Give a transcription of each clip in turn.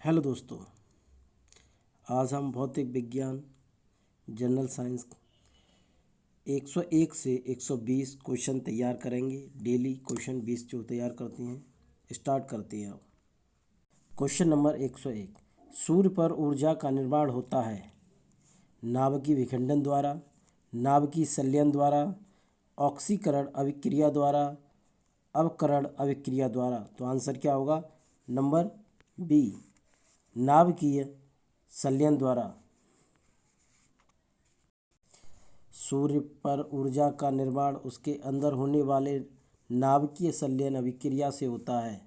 Hello दोस्तों, आज हम भौतिक विज्ञान जनरल साइंस 101 से 120 क्वेश्चन तैयार करेंगे। डेली क्वेश्चन 20 जो तैयार करते हैं। स्टार्ट करते हैं अब। Question number 101। सूर्य पर ऊर्जा का निर्माण होता है नाभिकीय विखंडन द्वारा, नाभिकीय संलयन द्वारा, ऑक्सीकरण अभिक्रिया द्वारा, अवकरण अभिक्रिया द्वारा। तो आंसर क्या होगा? नंबर बी, नाभिकीय संलयन द्वारा। सूर्य पर ऊर्जा का निर्माण उसके अंदर होने वाले नाभिकीय संलयन अभिक्रिया से होता है।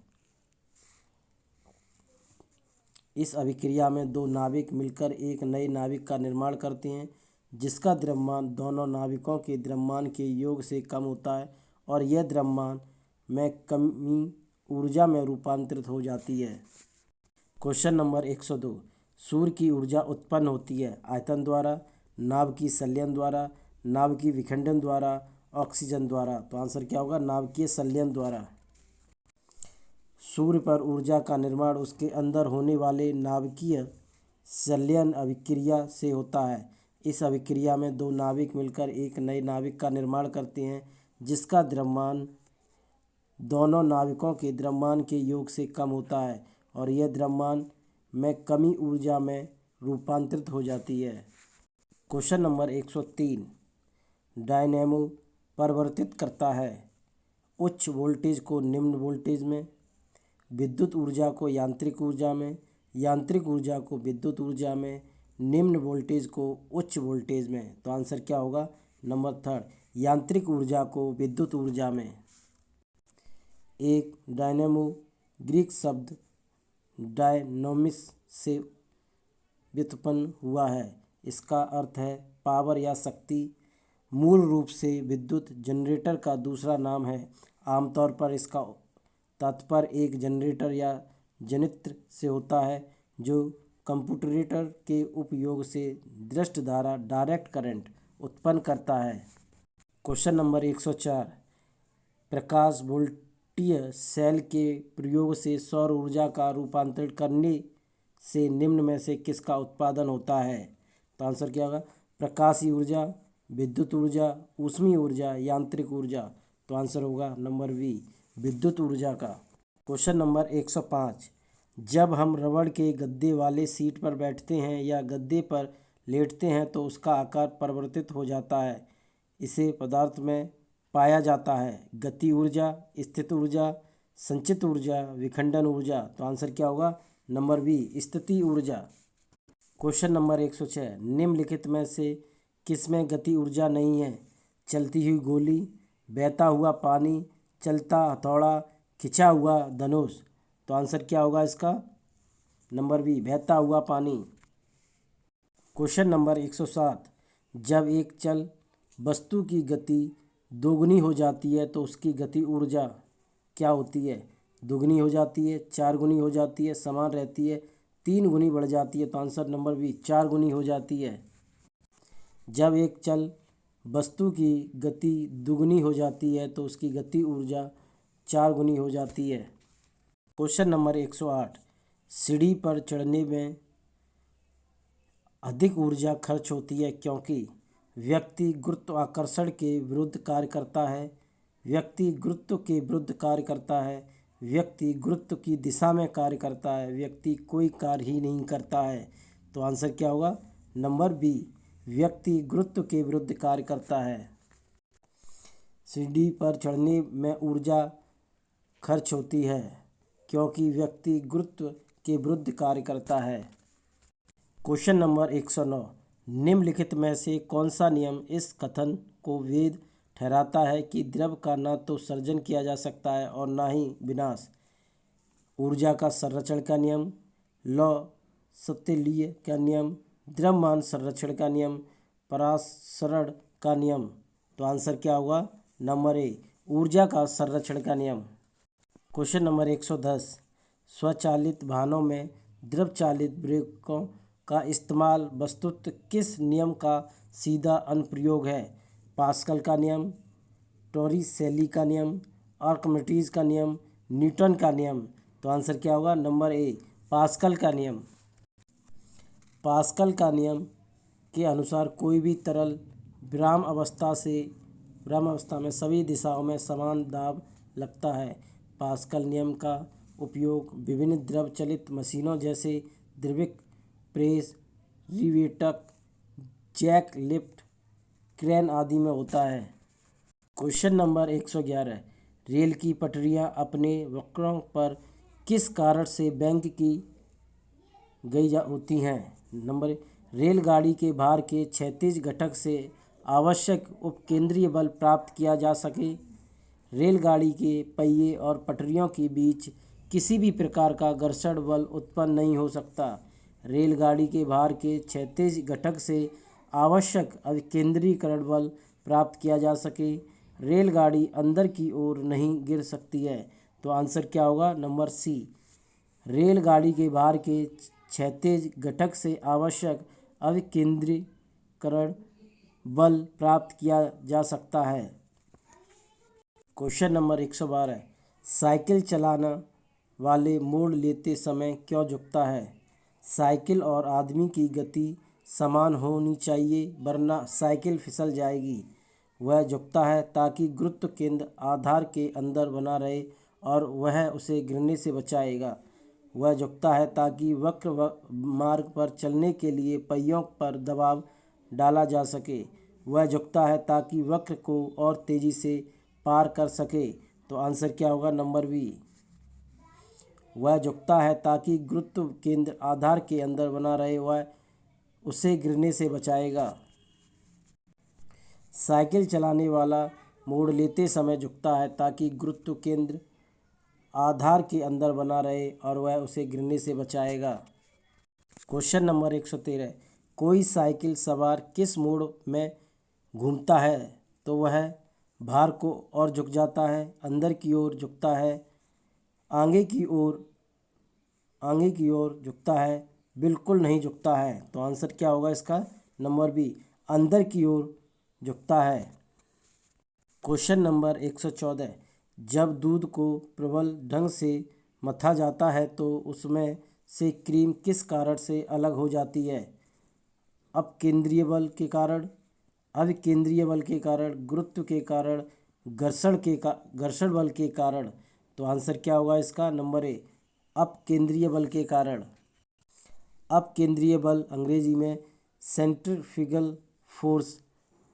इस अभिक्रिया में दो नाभिक मिलकर एक नए नाभिक का निर्माण करते हैं, जिसका द्रव्यमान दोनों नाभिकों के द्रव्यमान के योग से कम होता है और यह द्रव्यमान में कमी ऊर्जा में रूपांतरित हो जाती है। Question number 102। सूर्य की ऊर्जा उत्पन्न होती है आयतन द्वारा, नाभिकीय संलयन द्वारा, नाभिकीय विखंडन द्वारा, ऑक्सीजन द्वारा। तो आंसर क्या होगा? नाभिकीय संलयन द्वारा। सूर्य पर ऊर्जा का निर्माण उसके अंदर होने वाले नाभिकीय संलयन अभिक्रिया से होता है। इस अभिक्रिया में दो नाभिक मिलकर एक नए नाभिक का निर्माण करते हैं, जिसका द्रव्यमान दोनों नाभिकों के द्रव्यमान के योग से कम होता है और यह द्रव्यमान में कमी ऊर्जा में रूपांतरित हो जाती है। Question number 103। डायनेमो परिवर्तित करता है उच्च वोल्टेज को निम्न वोल्टेज में, विद्युत ऊर्जा को यांत्रिक ऊर्जा में, यांत्रिक ऊर्जा को विद्युत ऊर्जा में, निम्न वोल्टेज को उच्च वोल्टेज में। तो आंसर क्या होगा? नंबर थर्ड, यांत्रिक ऊर्जा को विद्युत ऊर्जा में। एक डायनेमो ग्रीक शब्द डायनोमिस से व्युत्पन्न हुआ है। इसका अर्थ है पावर या शक्ति। मूल रूप से विद्युत जनरेटर का दूसरा नाम है। आमतौर पर इसका तात्पर्य एक जनरेटर या जनित्र से होता है जो कंप्यूटर के उपयोग से दृष्ट धारा डायरेक्ट करंट उत्पन्न करता है। Question number 104। प्रकाश वोल्टीय सेल के प्रयोग से सौर ऊर्जा का रूपांतरण करने से निम्न में से किसका उत्पादन होता है? तो आंसर क्या होगा? प्रकाशीय ऊर्जा, विद्युत ऊर्जा, ऊष्मीय ऊर्जा, यांत्रिक ऊर्जा। तो आंसर होगा नंबर बी, विद्युत ऊर्जा का। Question number 105। जब हम रबड़ के गद्दे वाले सीट पर बैठते हैं या गद्दे पर लेटते हैं तो उसका आकार परिवर्तित हो जाता है। इसे पदार्थ में पाया जाता है गति ऊर्जा, स्थिति ऊर्जा, संचित ऊर्जा, विखंडन ऊर्जा। तो आंसर क्या होगा? नंबर बी, स्थिति ऊर्जा। Question number 106। निम्नलिखित में से किसमें गति ऊर्जा नहीं है? चलती हुई गोली, बहता हुआ पानी, चलता हथौड़ा, खिंचा हुआ धनुष। तो आंसर क्या होगा इसका? नंबर बी, बहता हुआ पानी। Question number 107। जब एक चल वस्तु की गति दोगुनी हो जाती है तो उसकी गति ऊर्जा क्या होती है? दुगनी हो जाती है, चार गुनी हो जाती है, समान रहती है, तीन गुनी बढ़ जाती है। तो आंसर नंबर बी, चार गुनी हो जाती है। जब एक चल वस्तु की गति दुगनी हो जाती है तो उसकी गति ऊर्जा चार गुनी हो जाती है। Question number 108। सीढ़ी पर चढ़ने में अधिक ऊर्जा खर्च होती है क्योंकि व्यक्ति गुरुत्वाकर्षण के विरुद्ध कार्य करता है, व्यक्ति गुरुत्व के विरुद्ध कार्य करता है, व्यक्ति गुरुत्व की दिशा में कार्य करता है, व्यक्ति कोई कार्य ही नहीं करता है। तो आंसर क्या होगा? नंबर बी, व्यक्ति गुरुत्व के विरुद्ध कार्य करता है। सीढ़ी पर चढ़ने में ऊर्जा खर्च होती है क्योंकि व्यक्ति गुरुत्व के विरुद्ध कार्य करता है। Question number 109। निम्नलिखित में से कौन सा नियम इस कथन को वैध ठहराता है कि द्रव्य का न तो सर्जन किया जा सकता है और न ही विनाश? ऊर्जा का संरक्षण का नियम, लॉ सत्तेलीय का नियम, द्रव्यमान संरक्षण का नियम, परासरण का नियम। तो आंसर क्या होगा? नंबर ए, ऊर्जा का संरक्षण का नियम। Question number 110। स्वचालित वाहनों में द्रव चालित ब्रेकों का इस्तेमाल वस्तुतः किस नियम का सीधा अनुप्रयोग है? पास्कल का नियम, टॉरिसेली का नियम, आर्किमिडीज का नियम, न्यूटन का नियम। तो आंसर क्या होगा? नंबर ए, पास्कल का नियम। पास्कल का नियम के अनुसार कोई भी तरल विराम अवस्था में सभी दिशाओं में समान दाब लगता है। पास्कल नियम का उपयोग विभिन्न द्रव चलित मशीनों जैसे द्रविक प्रेस, रिवेटक, जैक लिफ्ट, क्रेन आदि में होता है। Question number 111। रेल की पटरियां अपने वक्रों पर किस कारण से बैंक की गई होती हैं? नंबर रेलगाड़ी के भार के क्षैतिज घटक से आवश्यक उपकेंद्रीय बल प्राप्त किया जा सके, रेलगाड़ी के पहिए और पटरियों के बीच किसी भी प्रकार का घर्षण बल उत्पन्न नहीं हो सकता, रेलगाड़ी के भार के क्षैतिज घटक से आवश्यक अभिकेंद्रीकरण बल प्राप्त किया जा सके, रेलगाड़ी अंदर की ओर नहीं गिर सकती है। तो आंसर क्या होगा? नंबर सी, रेलगाड़ी के भार के क्षैतिज घटक से आवश्यक अभिकेंद्रीकरण बल प्राप्त किया जा सकता है। Question number 112। साइकिल चलाने वाले मोड़ लेते समय क्यों झुकता है? साइकिल और आदमी की गति समान होनी चाहिए वरना साइकिल फिसल जाएगी। वह झुकता है ताकि गुरुत्व केंद्र आधार के अंदर बना रहे और वह उसे गिरने से बचाएगा। वह झुकता है ताकि वक्र मार्ग पर चलने के लिए पहियों पर दबाव डाला जा सके। वह झुकता है ताकि वक्र को और तेजी से पार कर सके। तो आंसर क्या होगा? Number B. वह झुकता है ताकि गुरुत्व केंद्र आधार के अंदर बना रहे, वह उसे गिरने से बचाएगा। साइकिल चलाने वाला मोड़ लेते समय झुकता है ताकि गुरुत्व केंद्र आधार के अंदर बना रहे और वह उसे गिरने से बचाएगा। Question number 113। कोई साइकिल सवार किस मोड़ में घूमता है तो वह भार को और झुक जाता है? अंदर की ओर झुकता है, आगे की ओर झुकता है, बिल्कुल नहीं झुकता है। तो आंसर क्या होगा इसका? नंबर बी, अंदर की ओर झुकता है। Question number 114। जब दूध को प्रबल ढंग से मथा जाता है तो उसमें से क्रीम किस कारण से अलग हो जाती है? अपकेंद्रीय बल के कारण, अभिकेंद्रीय बल के कारण, गुरुत्व के कारण, घर्षण बल के कारण। तो आंसर क्या होगा इसका? नंबर ए, अपकेंद्रीय बल के कारण। अपकेंद्रीय बल अंग्रेजी में सेंट्रीफ्यूगल फोर्स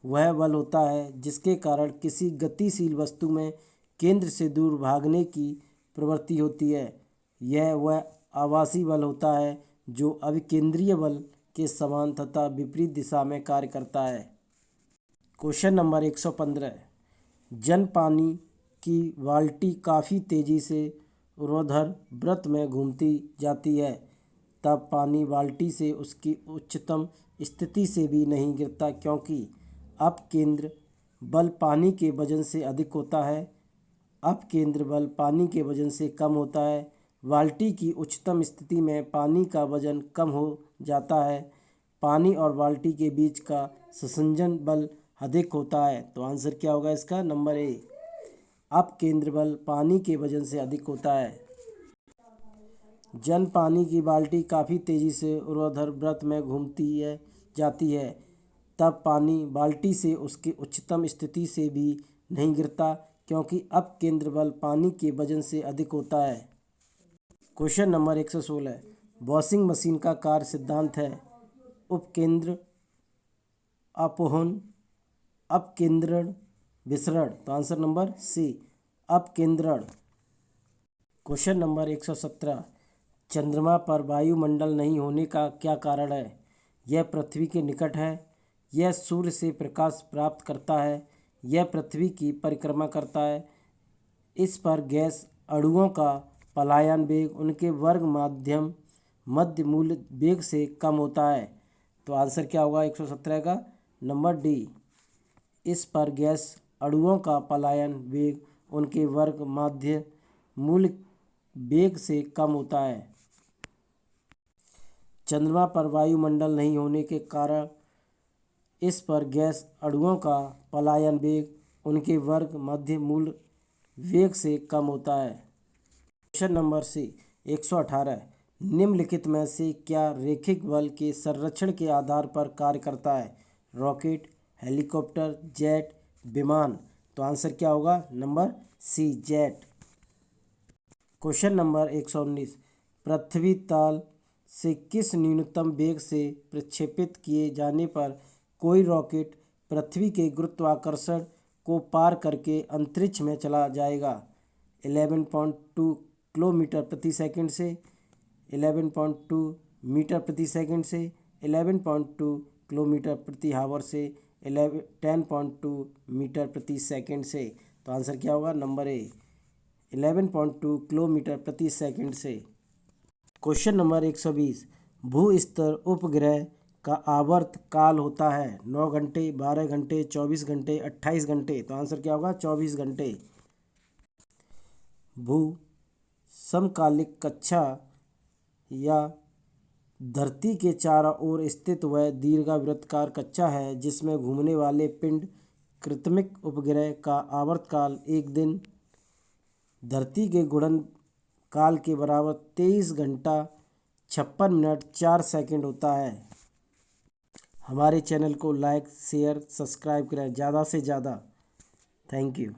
वह बल होता है जिसके कारण किसी गतिशील वस्तु में केंद्र से दूर भागने की प्रवृत्ति होती है। यह वह आभासी बल होता है जो अभिकेंद्रीय बल के समान तथा विपरीत दिशा में कार्य करता है। Question number 115। जन पानी की बाल्टी काफ़ी तेज़ी से ऊर्ध्वाधर वृत्त में घूमती जाती है, तब पानी बाल्टी से उसकी उच्चतम स्थिति से भी नहीं गिरता क्योंकि अपकेंद्र बल पानी के वजन से अधिक होता है, अपकेंद्र बल पानी के वजन से कम होता है। बाल्टी की उच्चतम स्थिति में पानी का वजन कम हो जाता है, पानी और बाल्टी के बीच का संसंजन बल अधिक होता है। तो आंसर क्या होगा इसका? नंबर ए, अपकेंद्र बल पानी के वजन से अधिक होता है। जन पानी की बाल्टी काफ़ी तेज़ी से ऊर्ध्वाधर वृत्त में घूमती जाती है, तब पानी बाल्टी से उसकी उच्चतम स्थिति से भी नहीं गिरता क्योंकि अपकेंद्र बल पानी के वजन से अधिक होता है। Question number 116। वॉशिंग मशीन का कार्य सिद्धांत है उपकेंद्र अपोहन, अपकेंद्रण, विसरण। तो आंसर नंबर सी, अपकेंद्रण। Question number 117। चंद्रमा पर वायुमंडल नहीं होने का क्या कारण है? यह पृथ्वी के निकट है, यह सूर्य से प्रकाश प्राप्त करता है, यह पृथ्वी की परिक्रमा करता है, इस पर गैस अणुओं का पलायन वेग उनके वर्ग मध्य मूल वेग से कम होता है। तो आंसर क्या होगा 117 का? नंबर डी, इस पर गैस अणुओं का पलायन वेग उनके वर्ग मध्य मूल वेग से कम होता है। चंद्रमा पर वायुमंडल नहीं होने के कारण इस पर गैस अणुओं का पलायन वेग उनके वर्ग मध्य मूल वेग से कम होता है। Question number C 118। निम्नलिखित में से क्या रैखिक बल के संरक्षण के आधार पर कार्य करता है? रॉकेट, हेलीकॉप्टर, जेट, विमान। तो आंसर क्या होगा? Number C, jet. Question number 119, पृथ्वी तल से किस न्यूनतम वेग से प्रक्षेपित किए जाने पर कोई रॉकेट पृथ्वी के गुरुत्वाकर्षण को पार करके अंतरिक्ष में चला जाएगा? 11.2 किलोमीटर प्रति सेकंड से, 11.2 मीटर प्रति सेकंड से, 11.2 किलोमीटर प्रति हावर से, 10.2 मीटर प्रति सेकंड से। तो आंसर क्या होगा? नंबर ए, 11.2 किलोमीटर प्रति सेकंड से। क्वेश्चन नंबर 120, भू-स्तर उपग्रह का आवर्त काल होता है 9 घंटे, 12 घंटे, 24 घंटे, 28 घंटे। तो आंसर क्या होगा? 24 घंटे। भू समकालिक कक्षा या धरती के चारों ओर स्थित वह दीर्घवृत्ताकार कक्षा है जिसमें घूमने वाले पिंड कृत्रिम उपग्रह का आवर्तकाल एक दिन धरती के घूर्णन काल के बराबर 23 घंटा 56 मिनट 4 सेकंड होता है। हमारे चैनल को लाइक, शेयर, सब्सक्राइब करें ज़्यादा से ज़्यादा। Thank you.